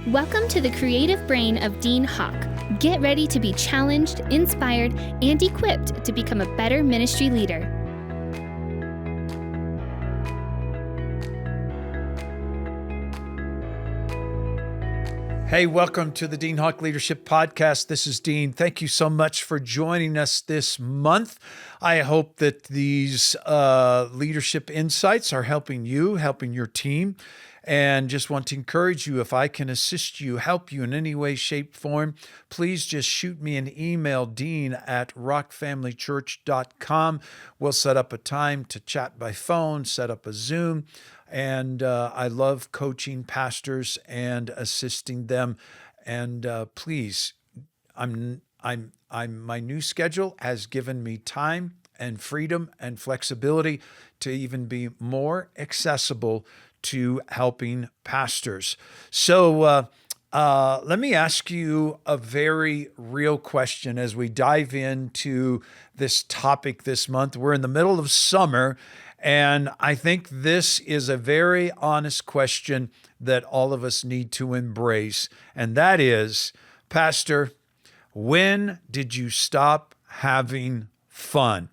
Welcome to the creative brain of Dean Hawk. Get ready to be challenged, inspired, and equipped to become a better ministry leader. Hey, welcome to the Dean Hawk Leadership Podcast. This is Dean. Thank you so much for joining us this month. I hope that these leadership insights are helping you, helping your team, and just want to encourage you, if I can assist you, help you in any way, shape, form, please just shoot me an email, dean@rockfamilychurch.com. We'll set up a time to chat by phone, set up a Zoom. And I love coaching pastors and assisting them. And please, my new schedule has given me time and freedom and flexibility to even be more accessible to helping pastors. So let me ask you a very real question as we dive into this topic this month. We're in the middle of summer, and I think this is a very honest question that all of us need to embrace. And that is, Pastor, when did you stop having fun?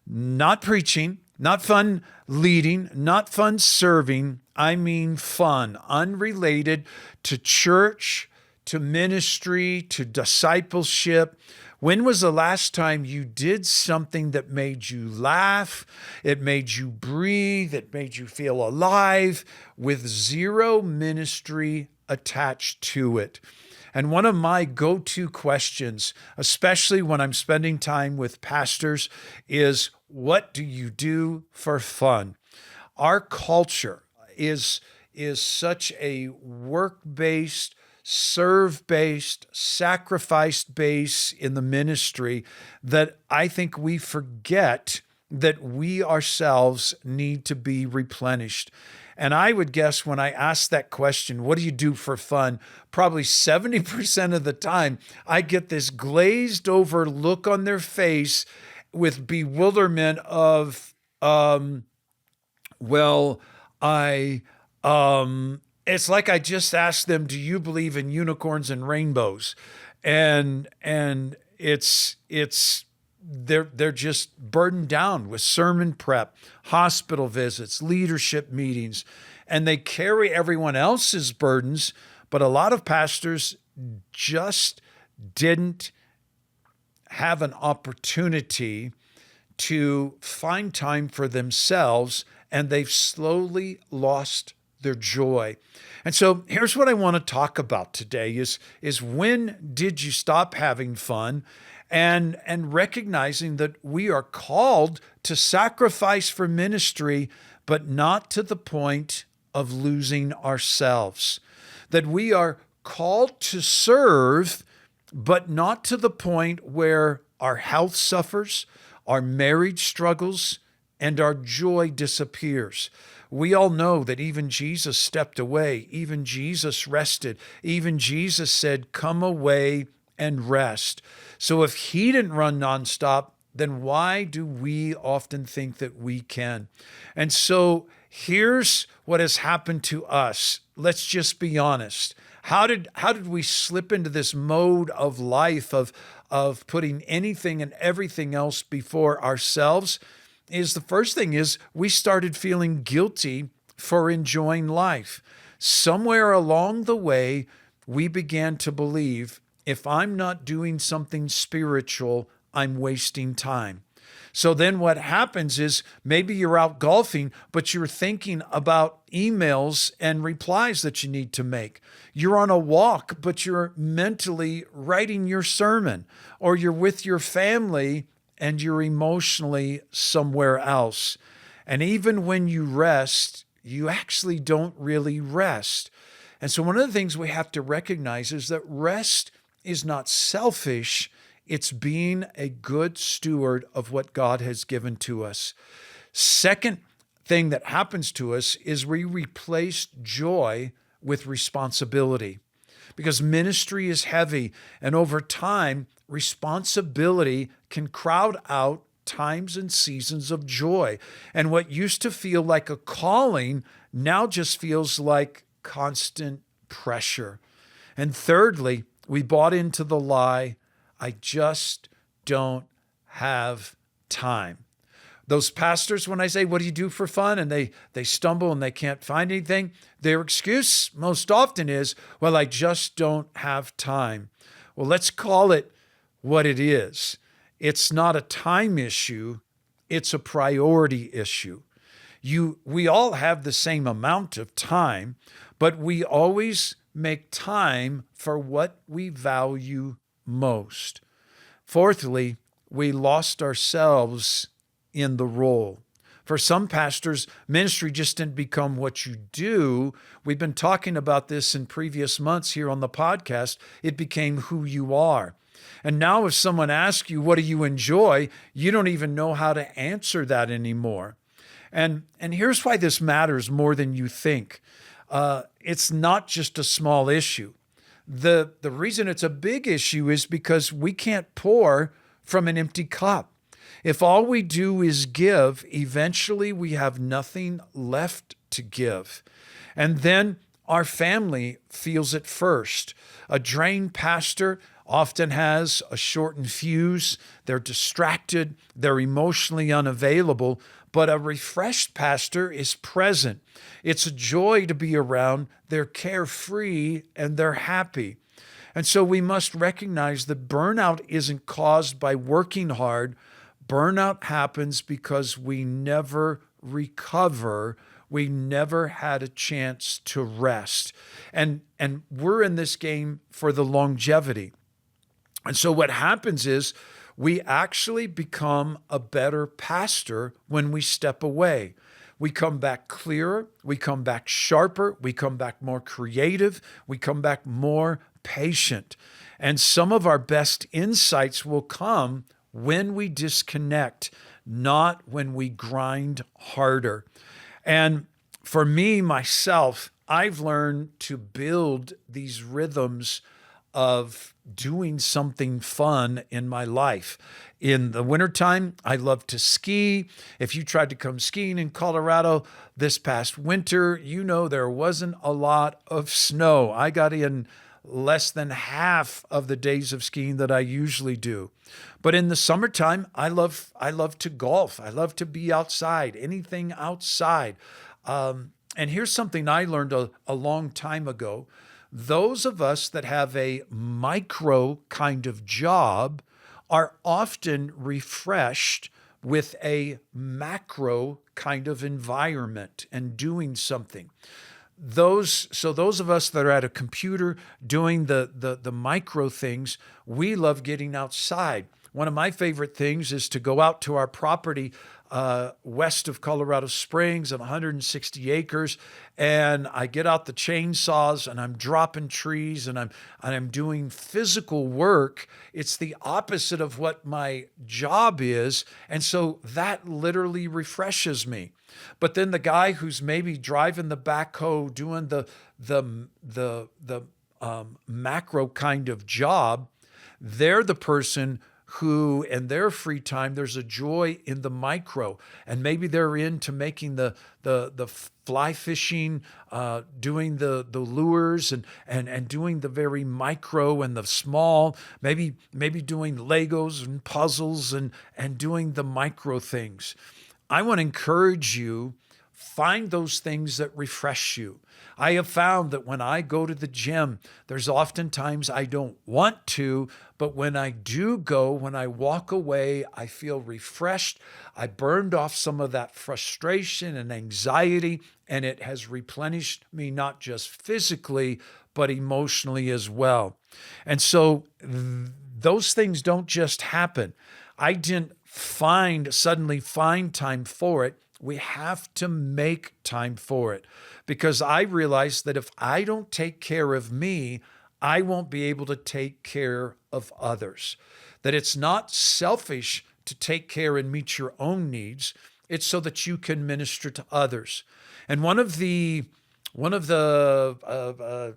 Not preaching, not fun leading, not fun serving. I mean fun, unrelated to church, to ministry, to discipleship. When was the last time you did something that made you laugh, it made you breathe, it made you feel alive, with zero ministry attached to it? And one of my go-to questions, especially when I'm spending time with pastors, is, what do you do for fun? Our culture is such a work-based, serve-based, sacrifice-based in the ministry that I think we forget that we ourselves need to be replenished. And I would guess when I ask that question, what do you do for fun? Probably 70% of the time, I get this glazed over look on their face with bewilderment of, it's like I just asked them, do you believe in unicorns and rainbows? And they're just burdened down with sermon prep, hospital visits, leadership meetings, and they carry everyone else's burdens. But a lot of pastors just didn't have an opportunity to find time for themselves, and they've slowly lost their joy. And so here's what I want to talk about today is when did you stop having fun, and recognizing that we are called to sacrifice for ministry, but not to the point of losing ourselves. That we are called to serve, but not to the point where our health suffers, our marriage struggles, and our joy disappears. We all know that even Jesus stepped away, even Jesus rested, even Jesus said, "Come away and rest." So if he didn't run nonstop, then why do we often think that we can? And so here's what has happened to us. Let's just be honest. How did we slip into this mode of life of putting anything and everything else before ourselves? Is the first thing is we started feeling guilty for enjoying life. Somewhere along the way, we began to believe, if I'm not doing something spiritual, I'm wasting time. So then what happens is maybe you're out golfing, but you're thinking about emails and replies that you need to make. You're on a walk, but you're mentally writing your sermon, or you're with your family and you're emotionally somewhere else. And even when you rest, you actually don't really rest. And so one of the things we have to recognize is that rest is not selfish. It's being a good steward of what God has given to us. Second thing that happens to us is we replace joy with responsibility, because ministry is heavy, and over time, responsibility can crowd out times and seasons of joy. And what used to feel like a calling now just feels like constant pressure. And thirdly, we bought into the lie, I just don't have time. Those pastors, when I say, what do you do for fun? And they stumble and they can't find anything, their excuse most often is, well, I just don't have time. Well, let's call it what it is. It's not a time issue. It's a priority issue. We all have the same amount of time, but we always make time for what we value most. Fourthly, we lost ourselves in the role. For some pastors, ministry just didn't become what you do. We've been talking about this in previous months here on the podcast. It became who you are. And now if someone asks you, what do you enjoy? You don't even know how to answer that anymore. And here's why this matters more than you think. It's not just a small issue. The reason it's a big issue is because we can't pour from an empty cup. If all we do is give, eventually we have nothing left to give. And then our family feels it first. A drained pastor often has a shortened fuse. They're distracted. They're emotionally unavailable. But a refreshed pastor is present. It's a joy to be around. They're carefree and they're happy. And so we must recognize that burnout isn't caused by working hard. Burnout happens because we never recover. We never had a chance to rest. And we're in this game for the longevity. And so what happens is we actually become a better pastor when we step away. We come back clearer, we come back sharper, we come back more creative, we come back more patient. And some of our best insights will come when we disconnect, not when we grind harder. And for me, myself, I've learned to build these rhythms of doing something fun in my life. In the wintertime, I love to ski. If you tried to come skiing in Colorado this past winter, you know there wasn't a lot of snow. I got in less than half of the days of skiing that I usually do. But in the summertime, I love to golf. I love to be outside, anything outside. And here's something I learned a long time ago. Those of us that have a micro kind of job are often refreshed with a macro kind of environment and doing something. Those of us that are at a computer doing the micro things, we love getting outside. One of my favorite things is to go out to our property west of Colorado Springs of 160 acres, and I get out the chainsaws and I'm dropping trees and I'm doing physical work. It's the opposite of what my job is, and so that literally refreshes me. But then the guy who's maybe driving the backhoe, doing the macro kind of job, they're the person who, in their free time, there's a joy in the micro, and maybe they're into making the fly fishing, doing the lures, and doing the very micro and the small, maybe doing Legos and puzzles and doing the micro things. I want to encourage you, find those things that refresh you. I have found that when I go to the gym, there's oftentimes I don't want to, but when I do go, when I walk away, I feel refreshed. I burned off some of that frustration and anxiety, and it has replenished me not just physically, but emotionally as well. And so those things don't just happen. I didn't suddenly find time for it. We have to make time for it, because I realize that if I don't take care of me, I won't be able to take care of others. That it's not selfish to take care and meet your own needs. It's so that you can minister to others. And one of the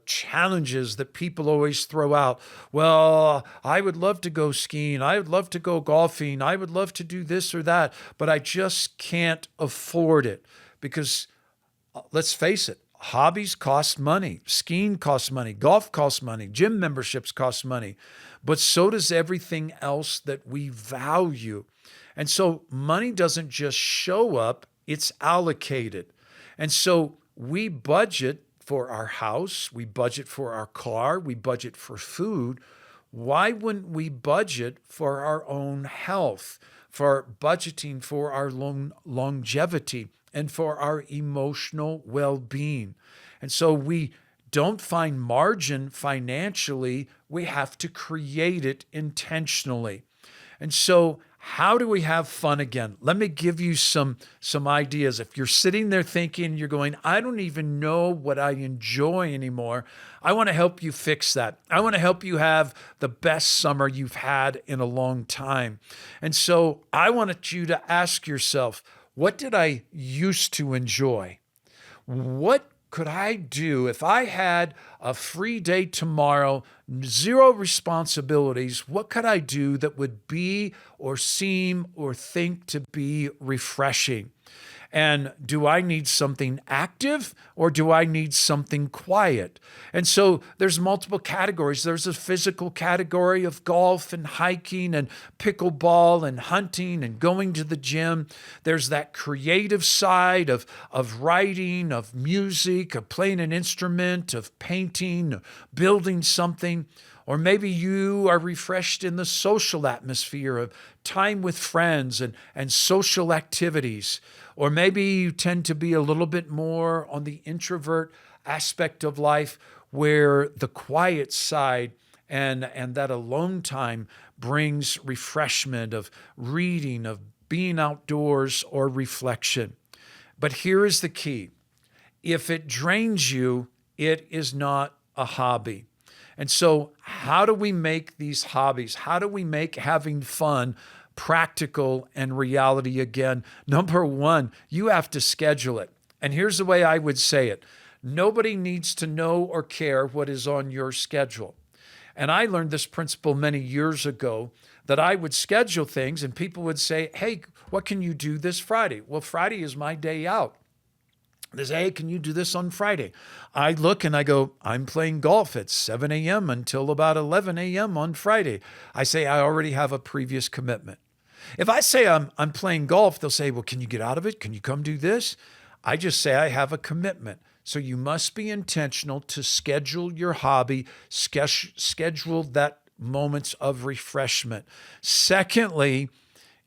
challenges that people always throw out, well, I would love to go skiing, I would love to go golfing, I would love to do this or that, but I just can't afford it. Because let's face it, Hobbies cost money. Skiing costs money. Golf costs money. Gym memberships cost money. But so does everything else that we value. And so money doesn't just show up, it's allocated. And so we budget for our house, we budget for our car, we budget for food. Why wouldn't we budget for our own health, for budgeting for our longevity, and for our emotional well-being? And so we don't find margin financially, we have to create it intentionally. And so how do we have fun again? Let me give you some ideas. If you're sitting there thinking, you're going, I don't even know what I enjoy anymore, I want to help you fix that. I want to help you have the best summer you've had in a long time. And so I wanted you to ask yourself, what did I used to enjoy? What could I do if I had a free day tomorrow, zero responsibilities? What could I do that would be or seem or think to be refreshing? And do I need something active or do I need something quiet? And so there's multiple categories. There's a physical category of golf and hiking and pickleball and hunting and going to the gym. There's that creative side of writing, of music, of playing an instrument, of painting, building something. Or maybe you are refreshed in the social atmosphere of time with friends and social activities. Or maybe you tend to be a little bit more on the introvert aspect of life where the quiet side and that alone time brings refreshment of reading, of being outdoors, or reflection. But here is the key. If it drains you, it is not a hobby. And so how do we make these hobbies? How do we make having fun practical and reality again? Number one, you have to schedule it. And here's the way I would say it. Nobody needs to know or care what is on your schedule. And I learned this principle many years ago that I would schedule things and people would say, hey, what can you do this Friday? Well, Friday is my day out. They say, hey, can you do this on Friday? I look and I go, I'm playing golf at 7 a.m. until about 11 a.m. on Friday. I say, I already have a previous commitment. If I say I'm playing golf, they'll say, well, can you get out of it? Can you come do this? I just say I have a commitment. So you must be intentional to schedule your hobby, schedule that moments of refreshment. Secondly,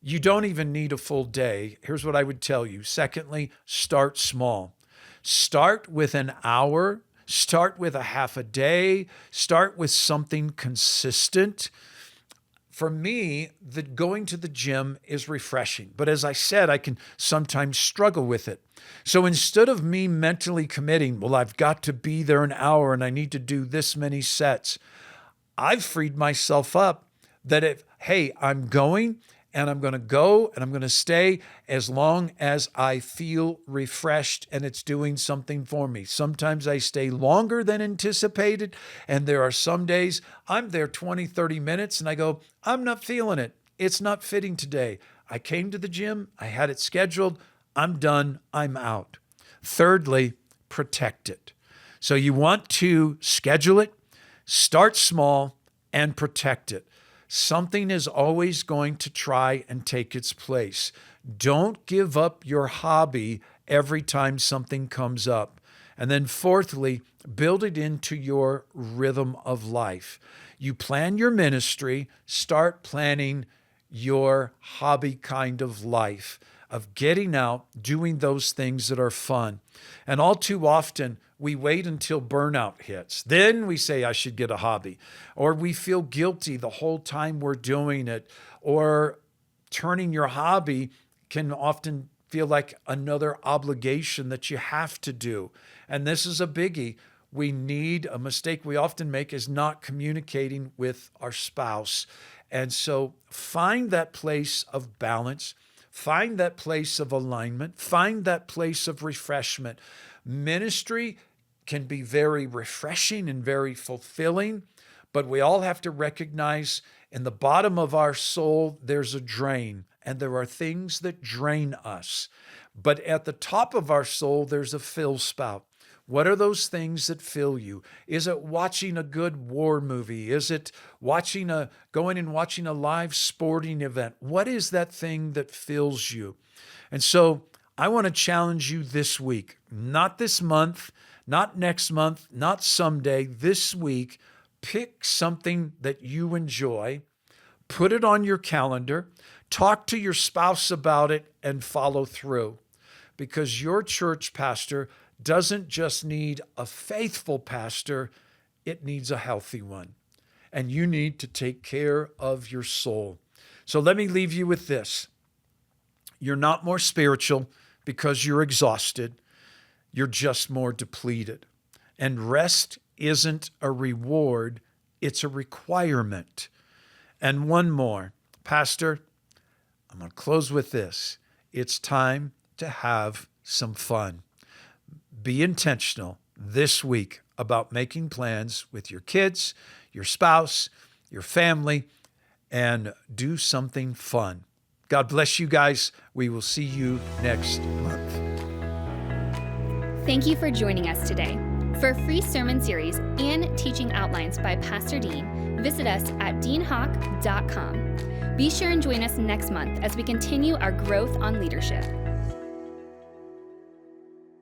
you don't even need a full day. Here's what I would tell you. Secondly, start small. Start with an hour. Start with a half a day. Start with something consistent. For me, going to the gym is refreshing. But as I said, I can sometimes struggle with it. So instead of me mentally committing, well, I've got to be there an hour and I need to do this many sets, I've freed myself up that hey, I'm going and I'm going to go and I'm going to stay as long as I feel refreshed and it's doing something for me. Sometimes I stay longer than anticipated, and there are some days I'm there 20, 30 minutes and I go, I'm not feeling it. It's not fitting today. I came to the gym, I had it scheduled, I'm done, I'm out. Thirdly, protect it. So you want to schedule it, start small, and protect it. Something is always going to try and take its place. Don't give up your hobby every time something comes up. And then fourthly, build it into your rhythm of life. You plan your ministry, start planning your hobby kind of life, of getting out, doing those things that are fun. And all too often, we wait until burnout hits. Then we say, I should get a hobby. Or we feel guilty the whole time we're doing it. Or turning your hobby can often feel like another obligation that you have to do. And this is a biggie. A mistake we often make is not communicating with our spouse. And so find that place of balance. Find that place of alignment. Find that place of refreshment. Ministry can be very refreshing and very fulfilling, but we all have to recognize in the bottom of our soul, there's a drain, and there are things that drain us. But at the top of our soul, there's a fill spout. What are those things that fill you? Is it watching a good war movie? Is it going and watching a live sporting event? What is that thing that fills you? And so I want to challenge you this week, not this month, not next month, not someday, this week. Pick something that you enjoy, put it on your calendar, talk to your spouse about it, and follow through. Because your church pastor doesn't just need a faithful pastor, it needs a healthy one. And you need to take care of your soul. So let me leave you with this. You're not more spiritual because you're exhausted. You're just more depleted. And rest isn't a reward, it's a requirement. And one more. Pastor, I'm going to close with this. It's time to have some fun. Be intentional this week about making plans with your kids, your spouse, your family, and do something fun. God bless you guys. We will see you next month. Thank you for joining us today. For a free sermon series and teaching outlines by Pastor Dean, visit us at deanhawk.com. Be sure and join us next month as we continue our growth on leadership.